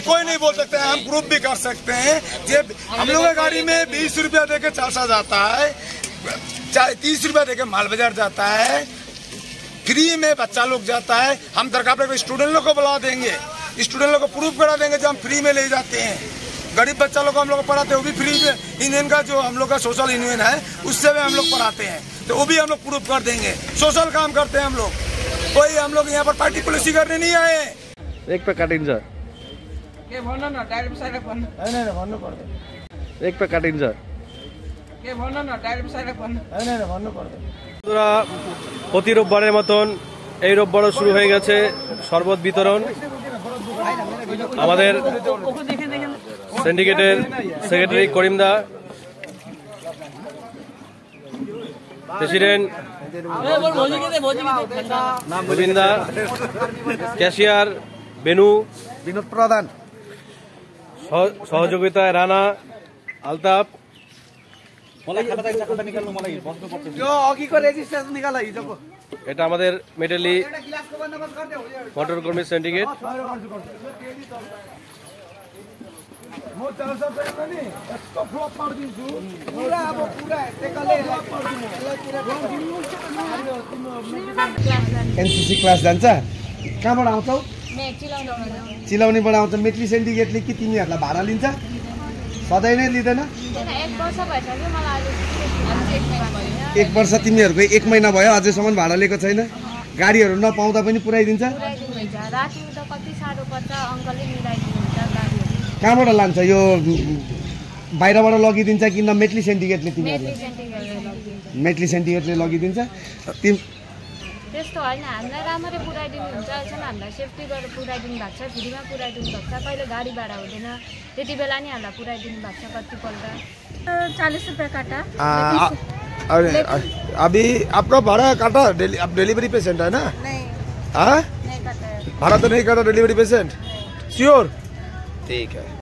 कोई नहीं बोल सकते हैं, हम प्रूफ भी कर सकते हैं। हम लोग गाड़ी में 20 रुपया देके चालसा जाता है, 30 रुपया देके माल बाजार जाता है, फ्री में बच्चा लोग जाता है। हम दरकार पर स्टूडेंट लोग को बुला देंगे, स्टूडेंट लोग को प्रूफ करा देंगे जो हम फ्री में ले जाते हैं। गरीब बच्चा लोग को हम लोग पढ़ाते हैं, वो भी फ्री में। यूनियन का जो हम लोग का सोशल यूनियन है उससे भी हम लोग पढ़ाते हैं, तो वो भी हम लोग प्रूफ कर देंगे। सोशल काम करते हैं हम लोग, कोई हम लोग यहाँ पर पार्टी पॉलिसी करने नहीं आए। एक पे काटिन्छ के भन्नु न डाइरेक्ट साइड भन्नु हैन भन्नु पर्दैन, एक पे काटिन्छ के भन्नु न डाइरेक्ट साइड भन्नु हैन भन्नु पर्दैन। বন্ধুরা, প্রতি রোববারের মতন এই রোববারও শুরু হয়ে গেছে শরবত বিতরণ। আমাদের সিন্ডিকেটের সেক্রেটারি করিম দা, প্রেসিডেন্ট গোবিন্দ দা, ক্যাশিয়ার বেনু, বিনোদ প্রধান, সহযোগিতায় রানা, আলতাফ। এটা আমাদের মেটেলি মোটর কর্মী সিন্ডিকেট। एनसीसी क्लास जान्छ, कहाँबाट आउँछौ? चिलाउनेबाट आउँछ। मेटली सिन्डिकेटले के तिमीहरूलाई भाडा लिन्छ? सधैँ नै लिँदैन? 1 वर्ष तिमीहरूको 1 महिना भयो अझैसम्म भाडा लिएको छैन? गाडीहरू नपाउँदा पनि पुऱ्याइदिन्छ? कहाँबाट लान्छ यो? बाहिरबाट लगिदिन्छ कि न मेटली सिन्डिकेटले तिमीहरूलाई? मेटली सिन्डिकेटले लगिदिन्छ। त्यस्तो होइन, हामीलाई राम्ररी पुऱ्याइदिनु हुन्छ। अहिलेसम्म हामीलाई सेफ्टी गरेर पुऱ्याइदिनु भएको छ, फ्रीमा पुऱ्याइदिनु भएको छ। कहिले गाडी भाडा हुँदैन, त्यति बेला नि हामीलाई पुऱ्याइदिनु भएको छ। कतिपल्ट 40 रुपियाँ काटा। अभी आपका भाड़ा काटा? आप डिलीवरी पेशेंट है ना? नहीं, हाँ, नहीं काटा है। भाड़ा तो नहीं काटा डिलीवरी पेशेंट? श्योर, ठीक है।